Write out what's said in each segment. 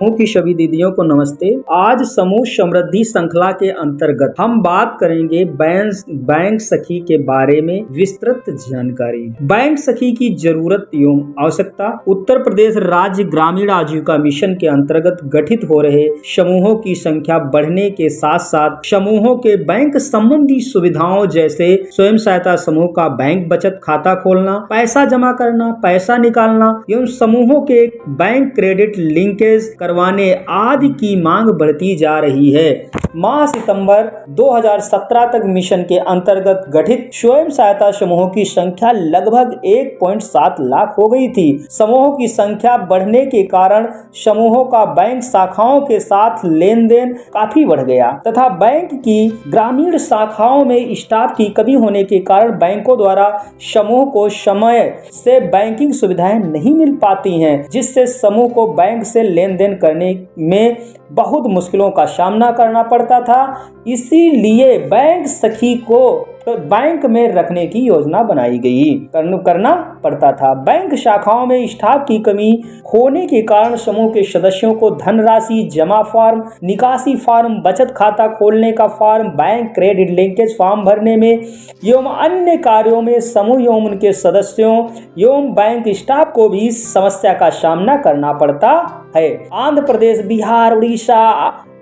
समूह की सभी दीदियों को नमस्ते। आज समूह समृद्धि श्रृंखला के अंतर्गत हम बात करेंगे बैंक सखी के बारे में विस्तृत जानकारी। बैंक सखी की जरूरत एवं आवश्यकता। उत्तर प्रदेश राज्य ग्रामीण आजीविका मिशन के अंतर्गत गठित हो रहे समूहों की संख्या बढ़ने के साथ साथ समूहों के बैंक संबंधी सुविधाओं जैसे स्वयं सहायता समूह का बैंक बचत खाता खोलना, पैसा जमा करना, पैसा निकालना एवं समूहों के बैंक क्रेडिट लिंकेज करवाने आदि की मांग बढ़ती जा रही है। माह सितंबर 2017 तक मिशन के अंतर्गत गठित स्वयं सहायता समूहों की संख्या लगभग 1.7 लाख हो गई थी। समूहों की संख्या बढ़ने के कारण समूहों का बैंक शाखाओं के साथ लेन देन काफी बढ़ गया तथा बैंक की ग्रामीण शाखाओं में स्टाफ की कमी होने के कारण बैंकों द्वारा समूह को समय से बैंकिंग सुविधाएं नहीं मिल पाती हैं, जिससे समूह को बैंक से लेन देन करने में बहुत मुश्किलों का सामना करना पड़ता था। इसीलिए बैंक सखी को बैंक में रखने की योजना बनाई गई करना पड़ता था। बैंक शाखाओं में स्टाफ की कमी होने के कारण समूह के सदस्यों को धनराशि जमा फॉर्म, निकासी फॉर्म, बचत खाता खोलने का form, bank credit linkage form भरने में एवं अन्य कार्यों में समूह एवं उनके सदस्यों एवं बैंक स्टाफ को भी समस्या का सामना करना पड़ता है। आंध्र प्रदेश, बिहार, उड़ीसा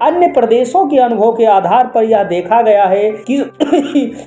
अन्य प्रदेशों के अनुभव के आधार पर यह देखा गया है कि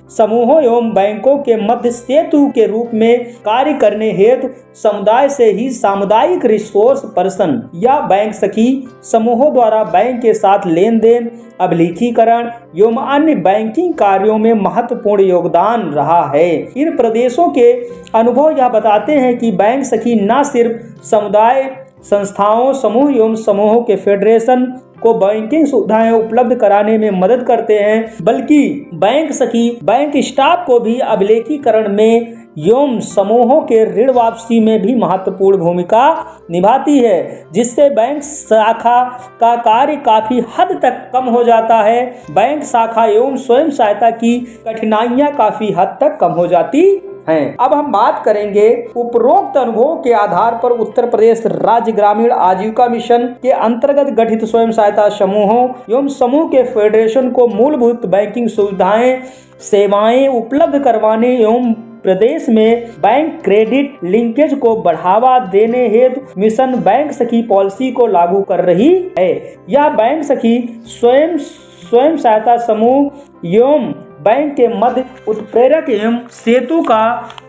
समूहों एवं बैंकों के मध्य सेतु के रूप में कार्य करने हेतु समुदाय से ही सामुदायिक रिसोर्स पर्सन या बैंक सखी समूहों द्वारा बैंक के साथ लेन देन, अभिलेखीकरण एवं अन्य बैंकिंग कार्यों में महत्वपूर्ण योगदान रहा है। इन प्रदेशों के अनुभव यह बताते हैं कि बैंक सखी न सिर्फ समुदाय संस्थाओं, समूह एवं समूहों के फेडरेशन को बैंकिंग सुविधाएं उपलब्ध कराने में मदद करते हैं, बल्कि बैंक सखी बैंक स्टाफ को भी अभिलेखीकरण में एवं समूहों के ऋण वापसी में भी महत्वपूर्ण भूमिका निभाती है, जिससे बैंक शाखा का कार्य काफी हद तक कम हो जाता है। बैंक शाखा एवं स्वयं सहायता की कठिनाइयां काफी हद तक कम हो जाती हैं। अब हम बात करेंगे उपरोक्त अनुभवों के आधार पर उत्तर प्रदेश राज्य ग्रामीण आजीविका मिशन के अंतर्गत गठित स्वयं सहायता समूहों एवं समूह के फेडरेशन को मूलभूत बैंकिंग सुविधाएं सेवाएं उपलब्ध करवाने एवं प्रदेश में बैंक क्रेडिट लिंकेज को बढ़ावा देने हेतु मिशन बैंक सखी पॉलिसी को लागू कर रही है। यह बैंक सखी स्वयं सहायता समूह एवं बैंक के मध्य उत्प्रेरक एवं सेतु का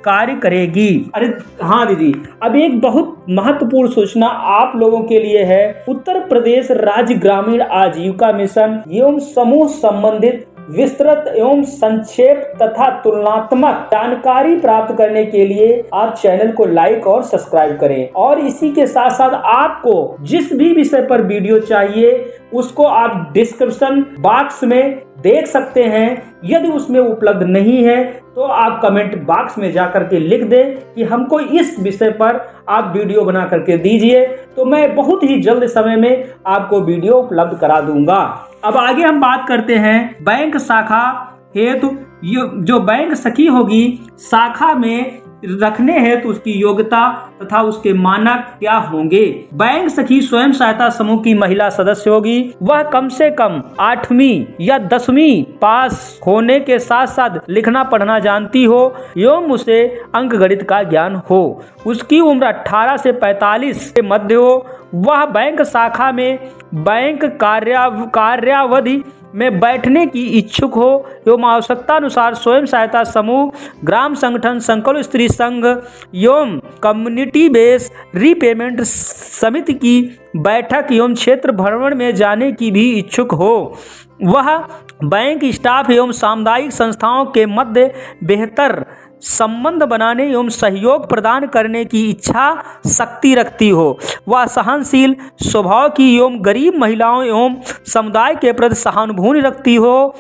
कार्य करेगी। अरे हाँ दीदी, अब एक बहुत महत्वपूर्ण सूचना आप लोगों के लिए है। उत्तर प्रदेश राज्य ग्रामीण आजीविका मिशन एवं समूह संबंधित विस्तृत एवं संक्षेप तथा तुलनात्मक जानकारी प्राप्त करने के लिए आप चैनल को लाइक और सब्सक्राइब करें और इसी के साथ साथ आपको जिस भी विषय पर वीडियो चाहिए उसको आप डिस्क्रिप्शन बॉक्स में देख सकते हैं। यदि उसमें उपलब्ध नहीं है तो आप कमेंट बॉक्स में जाकर के लिख दें कि हमको इस विषय पर आप वीडियो बना करके दीजिए, तो मैं बहुत ही जल्द समय में आपको वीडियो उपलब्ध करा दूंगा। अब आगे हम बात करते हैं बैंक शाखा हेतु जो बैंक सखी होगी शाखा में रखने हेतु उसकी योग्यता तथा उसके मानक क्या होंगे। बैंक सखी स्वयं सहायता समूह की महिला सदस्य होगी। वह कम से कम 8वीं या 10वीं पास होने के साथ साथ लिखना पढ़ना जानती हो एवं उसे अंक गणित का ज्ञान हो। उसकी उम्र 18 से 45 के मध्य हो। वह बैंक शाखा में बैंक कार्यावधि में बैठने की इच्छुक हो एवं आवश्यकता अनुसार स्वयं सहायता समूह, ग्राम संगठन, संकुल स्त्री संघ एवं कम्युनिटी बेस रीपेमेंट समिति की बैठक एवं क्षेत्र भ्रमण में जाने की भी इच्छुक हो। वह बैंक स्टाफ एवं सामुदायिक संस्थाओं के मध्य बेहतर संबंध बनाने एवं सहयोग प्रदान करने की इच्छा शक्ति रखती हो। वह सहनशील स्वभाव की एवं गरीब महिलाओं एवं समुदाय के प्रति सहानुभूति रखती हो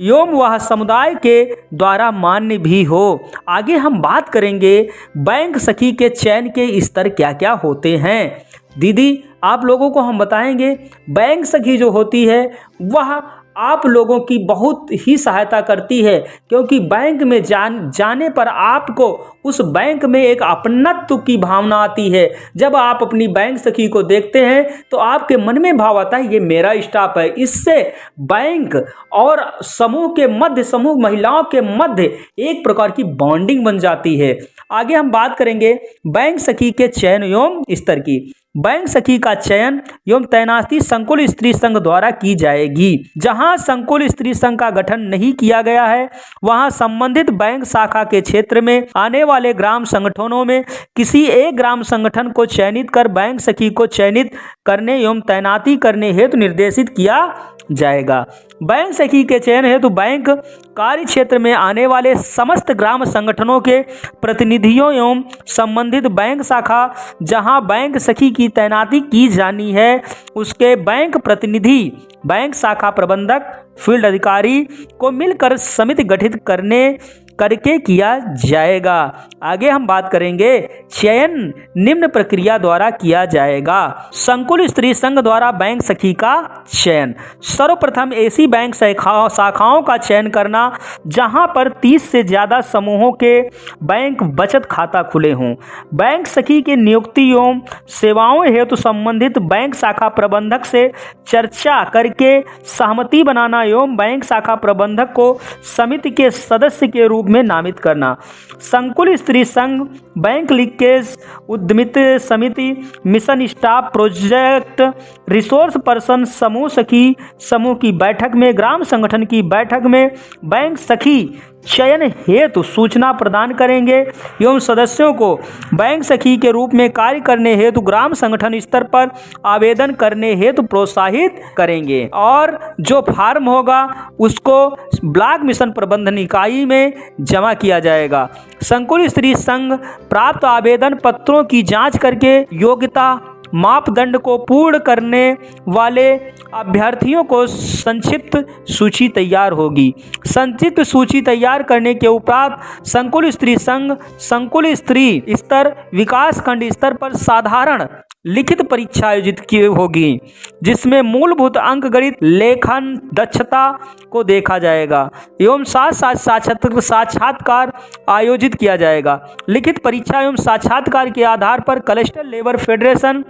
एवं वह समुदाय के द्वारा मान्य भी हो। आगे हम बात करेंगे बैंक सखी के चयन के स्तर क्या क्या होते हैं। दीदी आप लोगों को हम बताएंगे बैंक सखी जो होती है वह आप लोगों की बहुत ही सहायता करती है, क्योंकि बैंक में जाने पर आपको उस बैंक में एक अपनत्व की भावना आती है। जब आप अपनी बैंक सखी को देखते हैं तो आपके मन में भाव आता है ये मेरा स्टाफ है। इससे बैंक और समूह के मध्य, समूह महिलाओं के मध्य एक प्रकार की बॉन्डिंग बन जाती है। आगे हम बात करेंगे बैंक सखी के चयन एवं स्तर की। बैंक सखी का चयन एवं तैनाती संकुल स्त्री संघ द्वारा की जाएगी। जहां संकुल स्त्री संघ का गठन नहीं किया गया है, वहां संबंधित बैंक शाखा के क्षेत्र में आने वाले ग्राम संगठनों में किसी एक ग्राम संगठन को चयनित कर बैंक सखी को चयनित करने एवं तैनाती करने हेतु निर्देशित किया जाएगा। बैंक सखी के चयन हेतु बैंक कार्य क्षेत्र में आने वाले समस्त ग्राम संगठनों के प्रतिनिधियों एवं संबंधित बैंक शाखा जहां बैंक सखी की तैनाती की जानी है, उसके बैंक प्रतिनिधि, बैंक शाखा प्रबंधक, फील्ड अधिकारी को मिलकर समिति गठित करके किया जाएगा। आगे हम बात करेंगे चयन निम्न प्रक्रिया द्वारा किया जाएगा। संकुल स्त्री संघ द्वारा बैंक सखी का चयन। सर्वप्रथम ऐसी बैंक शाखाओं का चयन करना जहां पर 30 से ज्यादा समूहों के बैंक बचत खाता खुले हों। बैंक सखी की नियुक्ति एवं सेवाओं हेतु संबंधित बैंक शाखा प्रबंधक से चर्चा करके सहमति बनाना एवं बैंक शाखा प्रबंधक को समिति के सदस्य के रूप में नामित करना। संकुल स्त्री संघ, बैंक लीकेज उद्यमिता समिति, mission staff, project resource person, समूह सखी समूह की बैठक में, ग्राम संगठन की बैठक में बैंक सखी चयन हेतु सूचना प्रदान करेंगे एवं सदस्यों को बैंक सखी के रूप में कार्य करने हेतु ग्राम संगठन स्तर पर आवेदन करने हेतु प्रोत्साहित करेंगे और जो फॉर्म होगा उसको ब्लॉक मिशन प्रबंधन इकाई में जमा किया जाएगा। संकुल स्त्री संघ प्राप्त आवेदन पत्रों की जांच करके योग्यता मापदंड को पूर्ण करने वाले अभ्यर्थियों को संक्षिप्त सूची तैयार होगी। संक्षिप्त सूची तैयार करने के उपरांत संकुल स्त्री संघ संकुल स्त्री स्तर, विकास खंड स्तर पर साधारण लिखित परीक्षा आयोजित की होगी, जिसमें मूलभूत अंक गणित, लेखन दक्षता को देखा जाएगा एवं साथ साथ साक्षात्कार आयोजित किया जाएगा। लिखित परीक्षा एवं साक्षात्कार के आधार पर क्लस्टर लेबर फेडरेशन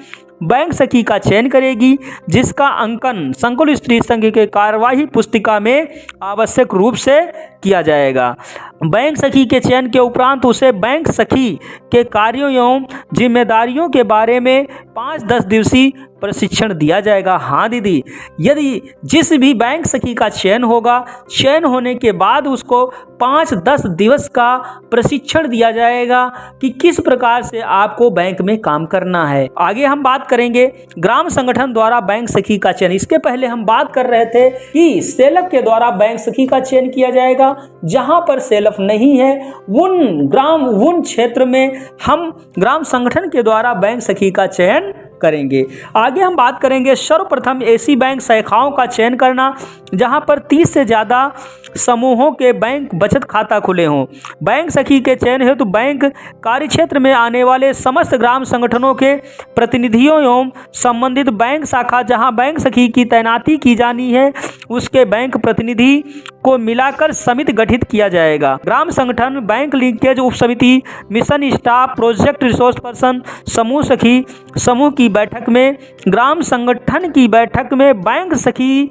बैंक सखी का चयन करेगी, जिसका अंकन संकुल स्त्री संघ के कार्यवाही पुस्तिका में आवश्यक रूप से किया जाएगा। बैंक सखी के चयन के उपरांत उसे बैंक सखी के कार्यों एवं जिम्मेदारियों के बारे में 5-10 दिवसीय प्रशिक्षण दिया जाएगा। हाँ दीदी, यदि जिस भी बैंक सखी का चयन होगा, चयन होने के बाद उसको 5-10 दिवस का प्रशिक्षण दिया जाएगा कि किस प्रकार से आपको बैंक में काम करना है। आगे हम बात करेंगे ग्राम संगठन द्वारा बैंक सखी का चयन। इसके पहले हम बात कर रहे थे कि सेलफ के द्वारा बैंक सखी का चयन किया जाएगा। जहां पर सेलफ नहीं है उन क्षेत्र में हम ग्राम संगठन के द्वारा बैंक सखी का चयन करेंगे। आगे हम बात करेंगे सर्वप्रथम ऐसी बैंक शाखाओं का चयन करना जहां पर 30 से ज्यादा समूहों के बैंक बचत खाता खुले हों। बैंक सखी के चयन हेतु बैंक कार्यक्षेत्र में आने वाले समस्त ग्राम संगठनों के प्रतिनिधियों एवं संबंधित बैंक शाखा जहां बैंक सखी की तैनाती की जानी है, उसके बैंक प्रतिनिधि को मिलाकर समिति गठित किया जाएगा। ग्राम संगठन, बैंक लिंकेज उप समिति, mission staff, project resource person, समूह सखी समूह की बैठक में, ग्राम संगठन की बैठक में बैंक सखी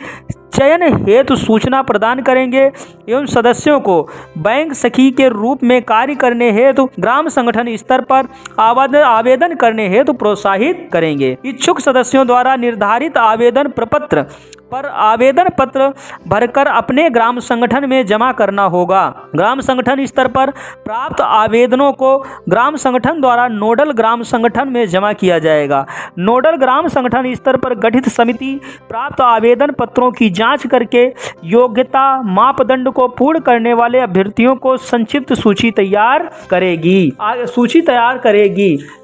चयन हेतु सूचना प्रदान करेंगे एवं सदस्यों को बैंक सखी के रूप में कार्य करने हेतु ग्राम संगठन स्तर पर आवेदन करने हेतु प्रोत्साहित करेंगे। इच्छुक सदस्यों द्वारा निर्धारित आवेदन प्रपत्र पर आवेदन पत्र भरकर अपने ग्राम संगठन में जमा करना होगा। ग्राम संगठन स्तर पर प्राप्त आवेदनों को ग्राम संगठन द्वारा नोडल ग्राम संगठन में जमा किया जाएगा। नोडल ग्राम संगठन स्तर पर गठित समिति प्राप्त आवेदन पत्रों की जांच करके योग्यता मापदंड को पूर्ण करने वाले अभ्यर्थियों को संक्षिप्त सूची तैयार करेगी।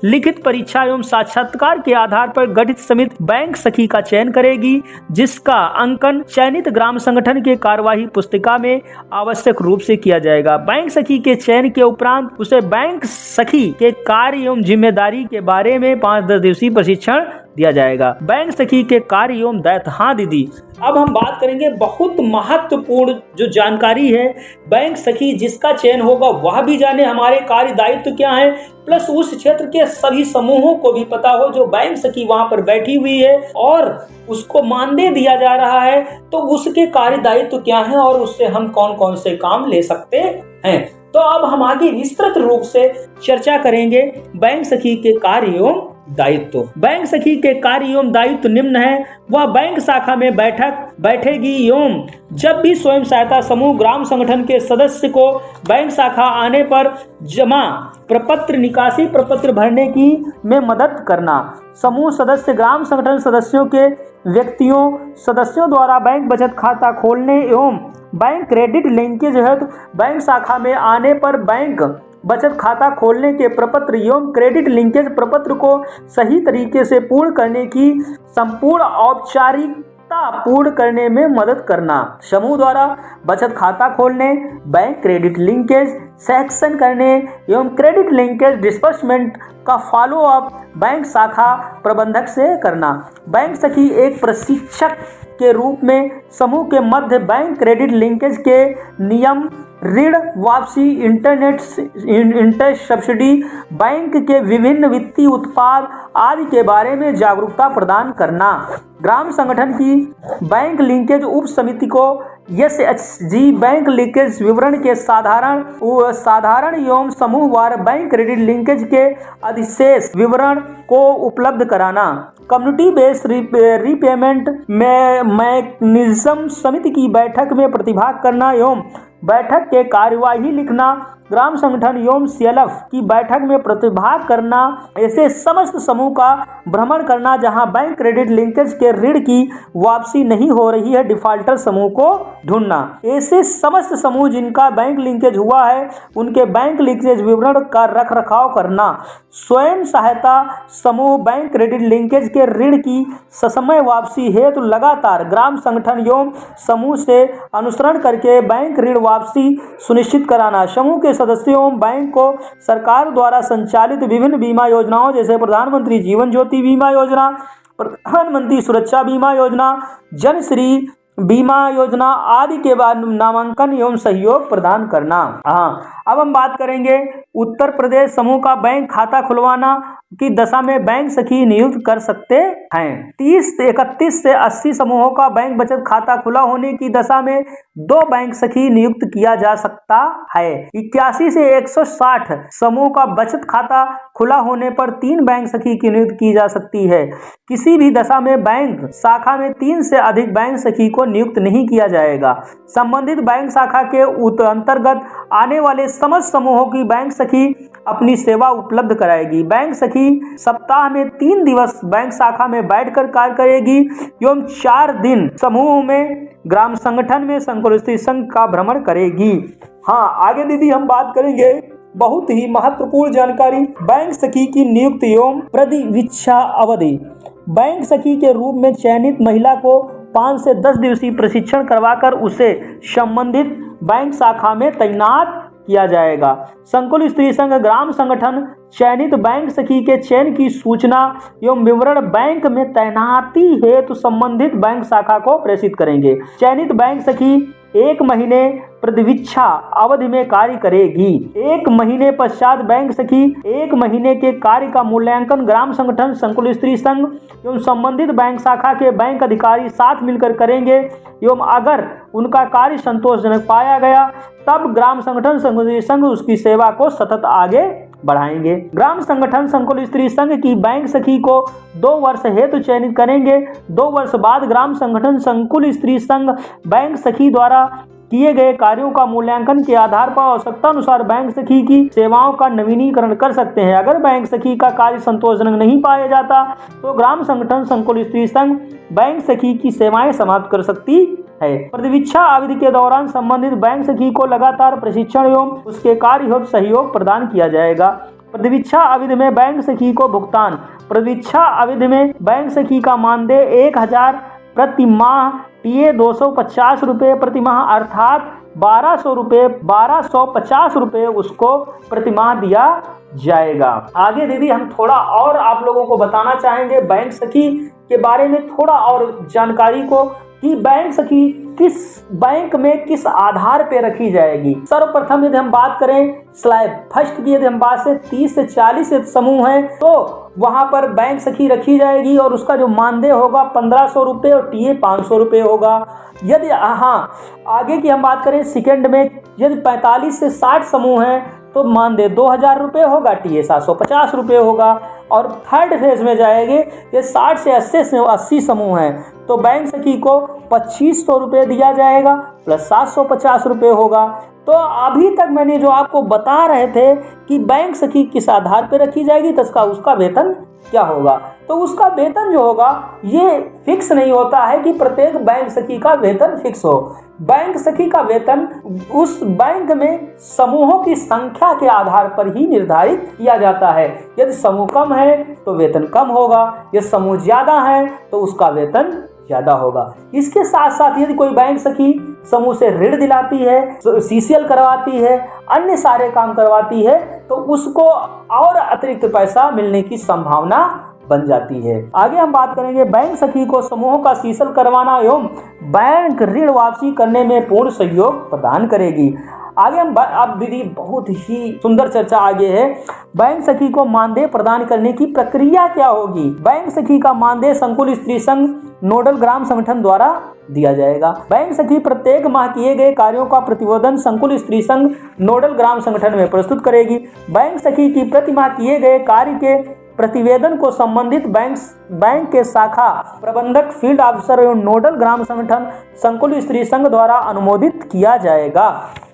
लिखित परीक्षा एवं साक्षात्कार के आधार पर गठित समिति बैंक सखी का चयन करेगी, जिसका अंकन चयनित ग्राम संगठन के कार्यवाही पुस्तिका में आवश्यक रूप से किया जाएगा। बैंक सखी के चयन के उपरांत उसे बैंक सखी के कार्य एवं जिम्मेदारी के बारे में 5-10 दिवसीय प्रशिक्षण दिया जाएगा। बैंक सखी के कार्य एवं दायित्व। हाँ दीदी, अब हम बात करेंगे बहुत महत्वपूर्ण जो जानकारी है, बैंक सखी जिसका चयन होगा वह भी जाने हमारे कार्य दायित्व क्या है, प्लस उस क्षेत्र के सभी समूहों को भी पता हो जो बैंक सखी वहां पर बैठी हुई है और उसको मानदेय दिया जा रहा है, तो उसके कार्य दायित्व क्या है और उससे हम कौन कौन से काम ले सकते हैं। तो अब हम आगे विस्तृत रूप से चर्चा करेंगे बैंक सखी के कार्य एवं दायित्व। बैंक सखी के कार्य एवं दायित्व निम्न है। वह बैंक शाखा में बैठेगी एवं जब भी स्वयं सहायता समूह ग्राम संगठन के सदस्य को बैंक शाखा आने पर जमा प्रपत्र निकासी प्रपत्र भरने की में मदद करना। समूह सदस्य ग्राम संगठन सदस्यों द्वारा बैंक बचत खाता खोलने एवं बैंक क्रेडिट लिंकेज हेतु बैंक शाखा में आने पर बैंक बचत खाता खोलने के प्रपत्र एवं क्रेडिट लिंकेज प्रपत्र को सही तरीके से पूर्ण करने की संपूर्ण औपचारिकता पूर्ण करने में मदद करना। समूह द्वारा बचत खाता खोलने, बैंक क्रेडिट लिंकेज सेक्शन करने एवं क्रेडिट लिंकेज डिस्बर्समेंट का फॉलो अप बैंक शाखा प्रबंधक से करना। बैंक सखी एक प्रशिक्षक के रूप में समूह के मध्य बैंक क्रेडिट लिंकेज के नियम, ऋण वापसी, इंटरेस्ट सब्सिडी, बैंक के विभिन्न वित्तीय उत्पाद आदि के बारे में जागरूकता प्रदान करना। ग्राम संगठन की बैंक लिंकेज उप समिति को SHG बैंक लिंकेज विवरण के साधारण एवं समूहवार बैंक क्रेडिट लिंकेज के अधिशेष विवरण को उपलब्ध कराना। कम्युनिटी बेस्ड रीपेमेंट मैकेनिज्म समिति की बैठक में प्रतिभाग करना एवं बैठक के कार्यवाही लिखना। ग्राम संगठन एवं CLF की बैठक में प्रतिभाग करना। ऐसे समस्त समूह का भ्रमण करना जहां बैंक क्रेडिट लिंकेज के ऋण की वापसी नहीं हो रही है, डिफॉल्टर समूह को ढूंढना। ऐसे समस्त समूह जिनका बैंक लिंकेज हुआ है उनके बैंक लिंकेज विवरण का रखरखाव करना। स्वयं सहायता समूह बैंक क्रेडिट लिंकेज के ऋण की ससमय वापसी हेतु लगातार ग्राम संगठन एवं समूह से अनुसरण करके बैंक ऋण वापसी सुनिश्चित कराना। समूह के सदस्यों बैंक को सरकार द्वारा संचालित विभिन्न बीमा योजनाओं जैसे प्रधानमंत्री जीवन ज्योति बीमा योजना, प्रधानमंत्री सुरक्षा बीमा योजना, जनश्री बीमा योजना आदि के बाद नामांकन एवं सहयोग प्रदान करना। अब हम बात करेंगे उत्तर प्रदेश समूह का बैंक खाता खुलवाना की दशा में बैंक सखी नियुक्त कर सकते हैं। 31 से 80 समूहों का बैंक बचत खाता खुला होने की दशा में 2 बैंक सखी नियुक्त किया जा सकता है। 81 से 160 समूह का बचत खाता खुला होने पर 3 बैंक सखी की नियुक्त की जा सकती है। किसी भी दशा में बैंक शाखा में 3 से अधिक बैंक सखी को नियुक्त नहीं किया जाएगा। संबंधित बैंक शाखा के अंतर्गत आने वाले समस्त समूहों की बैंक सखी अपनी सेवा उपलब्ध कराएगी। बैंक सखी सप्ताह में 3 दिवस बैंक शाखा में बैठकर कार्य करेगी एवं 4 दिन समूह में ग्राम संगठन में संकुल स्त्री संघ का भ्रमण करेगी। आगे दीदी हम बात करेंगे बहुत ही महत्वपूर्ण जानकारी बैंक सखी की नियुक्ति एवं प्रतिवीक्षा अवधि। बैंक सखी के रूप में चयनित महिला को 5 से 10 दिवसीय प्रशिक्षण करवाकर उसे संबंधित बैंक शाखा में तैनात किया जाएगा। संकुल स्त्री संघ ग्राम संगठन चयनित बैंक सखी के चयन की सूचना एवं विवरण बैंक में तैनाती हेतु संबंधित बैंक शाखा को प्रेषित करेंगे। चयनित बैंक सखी 1 महीने प्रतिवीक्षा अवधि में कार्य करेगी। 1 महीने पश्चात बैंक सखी 1 महीने के कार्य का मूल्यांकन ग्राम संगठन संकुल स्त्री संघ एवं संबंधित बैंक शाखा के बैंक अधिकारी साथ मिलकर करेंगे एवं अगर उनका कार्य संतोषजनक पाया गया तब ग्राम संगठन संकुल स्त्री संघ उसकी सेवा को सतत आगे बढ़ाएंगे। ग्राम संगठन संकुल स्त्री संघ की बैंक सखी को 2 वर्ष हेतु चयनित करेंगे। 2 वर्ष बाद ग्राम संगठन संकुल स्त्री संघ बैंक सखी द्वारा किए गए कार्यों का मूल्यांकन के आधार पर आवश्यकता अनुसार बैंक सखी की सेवाओं का नवीनीकरण कर सकते हैं। अगर बैंक सखी का कार्य संतोषजनक नहीं पाया जाता तो ग्राम संगठन संकुल स्त्री संघ बैंक सखी की सेवाएं समाप्त कर सकती है। प्रतिवीक्षा अवधि के दौरान संबंधित बैंक सखी को लगातार प्रशिक्षण एवं उसके कार्य हेतु सहयोग प्रदान किया जाएगा। प्रतिवीक्षा अवधि में बैंक सखी को भुगतान। प्रतिवीक्षा अवधि में बैंक सखी का मानदेय 1000 प्रति माह, टीए 250 रुपये प्रति माह अर्थात 1250 रुपये उसको प्रति माह दिया जाएगा। आगे दीदी हम थोड़ा और आप लोगों को बताना चाहेंगे बैंक सखी के बारे में थोड़ा और जानकारी को, कि बैंक सखी किस बैंक में किस आधार पे रखी जाएगी। सर्वप्रथम यदि हम बात करें स्लैब फर्स्ट की, यदि हम बात से 30 से 40 समूह हैं तो वहां पर बैंक सखी रखी जाएगी और उसका जो मानदेय होगा 1500 रुपये और टीए 500 रुपये होगा। यदि आगे की हम बात करें सेकंड में, यदि 45 से 60 समूह हैं तो मानदेय 2000 रुपये होगा, टीए 750 रुपये होगा। और थर्ड फेज में जाएंगे, ये 60 से 80 समूह हैं तो बैंक सखी को 2500 रुपये दिया जाएगा प्लस 750 रुपये होगा। तो अभी तक मैंने जो आपको बता रहे थे कि बैंक सखी किस आधार पर रखी जाएगी तो उसका वेतन क्या होगा, तो उसका वेतन जो होगा ये फिक्स नहीं होता है कि प्रत्येक बैंक सखी का वेतन फिक्स हो। बैंक सखी का वेतन उस बैंक में समूहों की संख्या के आधार पर ही निर्धारित किया जाता है। यदि समूह कम है तो वेतन कम होगा, यदि समूह ज्यादा है तो उसका वेतन ज्यादा होगा। इसके साथ साथ यदि कोई बैंक सखी समूह से ऋण दिलाती है, सीसीएल करवाती है, अन्य सारे काम करवाती है तो उसको और अतिरिक्त पैसा मिलने की संभावना बन जाती है। आगे हम बात करेंगे बैंक सखी को समूहों का सीसल करवाना एवं बैंक ऋण वापसी करने में पूर्ण सहयोग प्रदान करेगी। आगे हम अब दीदी बहुत ही सुंदर चर्चा आगे है, बैंक सखी को मानदेय प्रदान करने की प्रक्रिया क्या होगी। बैंक सखी का मानदेय संकुल स्त्री संघ नोडल ग्राम संगठन द्वारा दिया जाएगा। बैंक सखी प्रत्येक माह किए गए कार्यों का प्रतिवेदन संकुल स्त्री संघ नोडल ग्राम संगठन में प्रस्तुत करेगी। बैंक सखी की प्रति माह किए गए कार्य के प्रतिवेदन को संबंधित बैंक के शाखा प्रबंधक, फील्ड ऑफिसर एवं नोडल ग्राम संगठन संकुल स्त्री संघ द्वारा अनुमोदित किया जाएगा।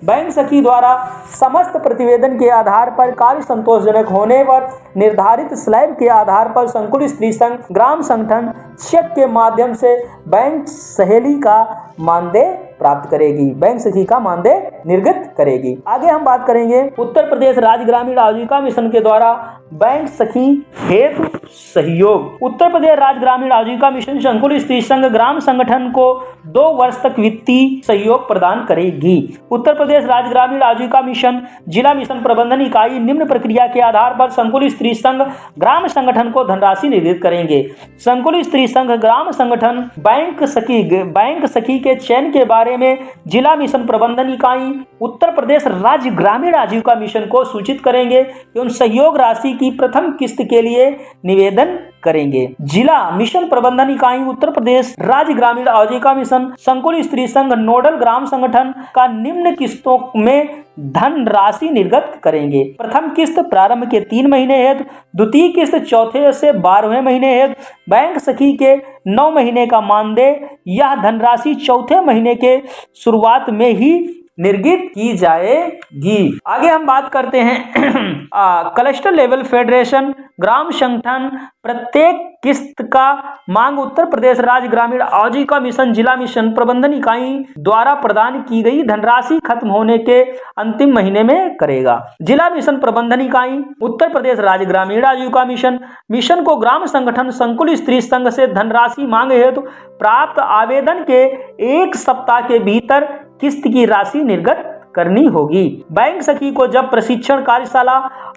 बैंक सखी द्वारा समस्त प्रतिवेदन के आधार पर कार्य संतोषजनक होने पर निर्धारित स्लैब के आधार पर संकुल स्त्री संघ ग्राम संगठन चेक के माध्यम से बैंक सहेली का मानदेय प्राप्त करेगी, बैंक सखी का मानदेय निर्गत करेगी। आगे हम बात करेंगे उत्तर प्रदेश राज्य ग्रामीण आजीविका मिशन के द्वारा बैंक सखी हेतु सहयोग। उत्तर प्रदेश राज्य ग्रामीण आजीविका मिशन संकुल स्त्री संघ ग्राम संगठन को 2 वर्ष तक वित्तीय सहयोग प्रदान करेगी। उत्तर प्रदेश राज्य ग्रामीण आजीविका मिशन जिला मिशन प्रबंधन इकाई निम्न प्रक्रिया के आधार पर संकुल स्त्री संघ ग्राम संगठन को धनराशि निर्धारित करेंगे। संकुल स्त्री संघ ग्राम संगठन बैंक सखी के चयन के बारे में जिला मिशन प्रबंधन इकाई उत्तर प्रदेश राज्य ग्रामीण आजीविका मिशन को सूचित करेंगे एवं सहयोग राशि की प्रथम किस्त के लिए निवेदन करेंगे। जिला मिशन प्रबंधन इकाई उत्तर प्रदेश राज्य ग्रामीण आजीविका मिशन संकुल स्त्री संघ नोडल ग्राम संगठन का निम्न किस्तों में धन राशि निर्गत करेंगे। प्रथम किस्त प्रारंभ के 3 महीने हेतु, द्वितीय किस्त चौथे से 12वें महीने हेतु बैंक सखी के 9 महीने का मानदेय, यह धनराशि चौथे महीने के शुरुआत में ही निर्गत की जाएगी। आगे हम बात करते हैं क्लस्टर लेवल फेडरेशन ग्राम संगठन प्रत्येक किस्त का मांग उत्तर प्रदेश राज्य ग्रामीण आजीविका मिशन जिला मिशन प्रबंधन इकाई द्वारा प्रदान की गई धनराशि खत्म होने के अंतिम महीने में करेगा। जिला मिशन प्रबंधन इकाई उत्तर प्रदेश राज्य ग्रामीण आजीविका मिशन को ग्राम संगठन संकुल स्त्री संघ से धनराशि मांग हेतु प्राप्त आवेदन के 1 सप्ताह के भीतर किस्त की राशि निर्गत करनी होगी। बैंक सखी को जब प्रशिक्षण कार्यशाला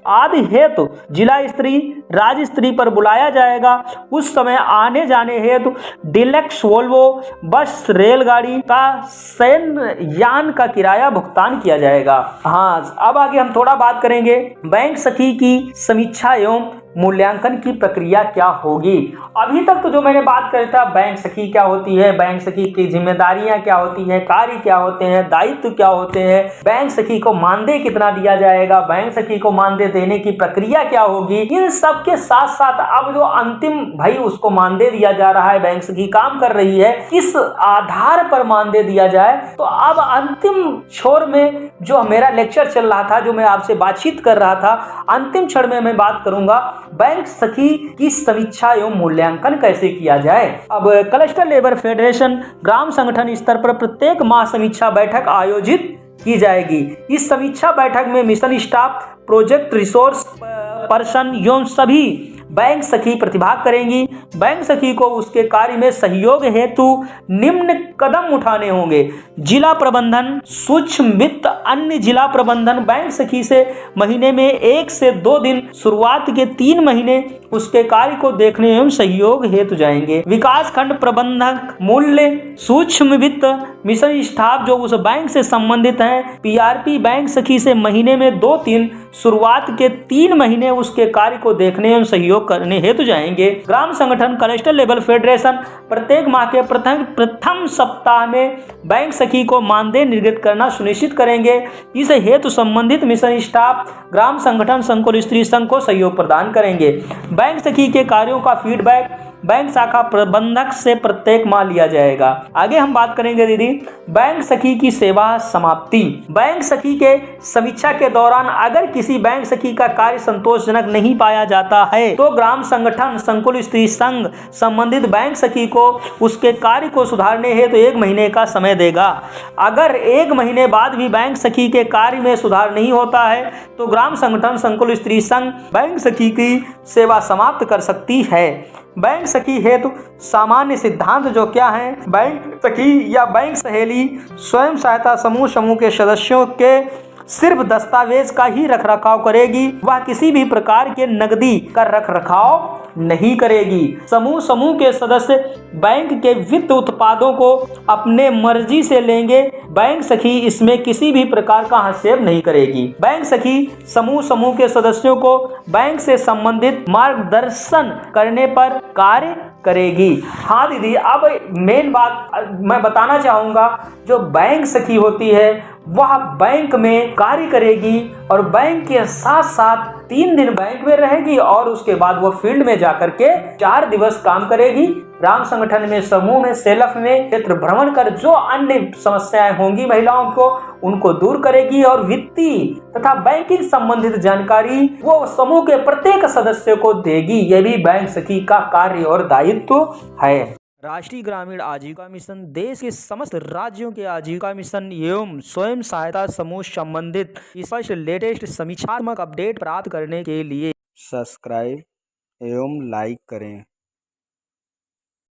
आदि हेतु जिला स्तरीय राज्य स्तरीय पर बुलाया जाएगा उस समय आने जाने हेतु डिलक्स वोल्वो बस रेलगाड़ी का शयन यान का किराया भुगतान किया जाएगा। हाँ, अब आगे हम थोड़ा बात करेंगे बैंक सखी की समीक्षा एवं मूल्यांकन की प्रक्रिया क्या होगी। अभी तक तो जो मैंने बात करी था बैंक सखी क्या होती है, बैंक सखी की जिम्मेदारियां क्या होती हैं, कार्य क्या होते हैं, दायित्व क्या होते हैं, बैंक सखी को मानदेय कितना दिया जाएगा, बैंक सखी को मानदेय देने की प्रक्रिया क्या होगी, इन सब के साथ साथ अब जो अंतिम भाई उसको मानदेय दिया जा रहा है, बैंक सखी काम कर रही है, किस आधार पर मानदेय दिया जाए। तो अब अंतिम छोर में जो मेरा लेक्चर चल रहा था, जो मैं आपसे बातचीत कर रहा था, अंतिम क्षण में मैं बात करूंगा बैंक सखी की समीक्षा एवं मूल्यांकन कैसे किया जाए। अब क्लस्टर लेबर फेडरेशन ग्राम संगठन स्तर पर प्रत्येक माह समीक्षा बैठक आयोजित की जाएगी। इस समीक्षा बैठक में mission staff, project resource person एवं सभी बैंक सखी प्रतिभाग करेंगी। बैंक सखी को उसके कार्य में सहयोग हेतु निम्न कदम उठाने होंगे। जिला प्रबंधन, सूक्ष्म वित्त, अन्य जिला प्रबंधन बैंक सखी से महीने में 1 से 2 दिन शुरुआत के 3 महीने उसके कार्य को देखने एवं सहयोग हेतु जाएंगे। विकास खंड प्रबंधक, मूल्य, सूक्ष्म वित्त, मिशन स्टाफ जो उस बैंक से संबंधित हैं, पीआरपी बैंक सखी से महीने में 2-3 शुरुआत के 3 महीने उसके कार्य को देखने एवं सहयोग करने हेतु जाएंगे। ग्राम संगठन, क्लस्टर लेवल फेडरेशन प्रत्येक माह के प्रथम सप्ताह में बैंक सखी को मानदेय निर्गत करना सुनिश्चित करेंगे। इस हेतु संबंधित मिशन स्टाफ, ग्राम संगठन, संकुल स्त्री संघ को सहयोग प्रदान करेंगे। बैंक सखी के कार्यों का फीडबैक बैंक शाखा प्रबंधक से प्रत्येक माह लिया जाएगा। आगे हम बात करेंगे दीदी बैंक सखी की सेवा समाप्ति। बैंक सखी के समीक्षा के दौरान अगर किसी बैंक सखी का कार्य संतोषजनक नहीं पाया जाता है तो ग्राम संगठन, संकुल स्त्री संघ संबंधित बैंक सखी को उसके कार्य को सुधारने हेतु 1 महीने का समय देगा। अगर 1 महीने बाद भी बैंक सखी के कार्य में सुधार नहीं होता है तो ग्राम संगठन, संकुल स्त्री संघ बैंक सखी की सेवा समाप्त कर सकती है। बैंक सखी हेतु सामान्य सिद्धांत जो क्या है? बैंक सखी या बैंक सहेली स्वयं सहायता समूह के सदस्यों के सिर्फ दस्तावेज का ही रखरखाव करेगी। वह किसी भी प्रकार के नकदी का रखरखाव नहीं करेगी। समूह के सदस्य बैंक के वित्त उत्पादों को अपने मर्जी से लेंगे। बैंक सखी इसमें किसी भी प्रकार का हस्तक्षेप नहीं करेगी। बैंक सखी समूह के सदस्यों को बैंक से संबंधित मार्गदर्शन करने पर कार्य करेगी। हाँ दीदी, अब मेन बात मैं बताना चाहूँगा, जो बैंक सखी होती है वह बैंक में कार्य करेगी और बैंक के साथ साथ 3 दिन बैंक में रहेगी और उसके बाद वो फील्ड में जाकर के 4 दिवस काम करेगी। ग्राम संगठन में, समूह में, सेल्फ में क्षेत्र भ्रमण कर जो अन्य समस्याएं होंगी महिलाओं को उनको दूर करेगी और वित्तीय तथा बैंकिंग संबंधित जानकारी वो समूह के प्रत्येक सदस्य को देगी। यह भी बैंक सखी का कार्य और दायित्व है। राष्ट्रीय ग्रामीण आजीविका मिशन देश के समस्त राज्यों के आजीविका मिशन एवं स्वयं सहायता समूह संबंधित स्पष्ट लेटेस्ट समीक्षात्मक अपडेट प्राप्त करने के लिए सब्सक्राइब एवं लाइक करें।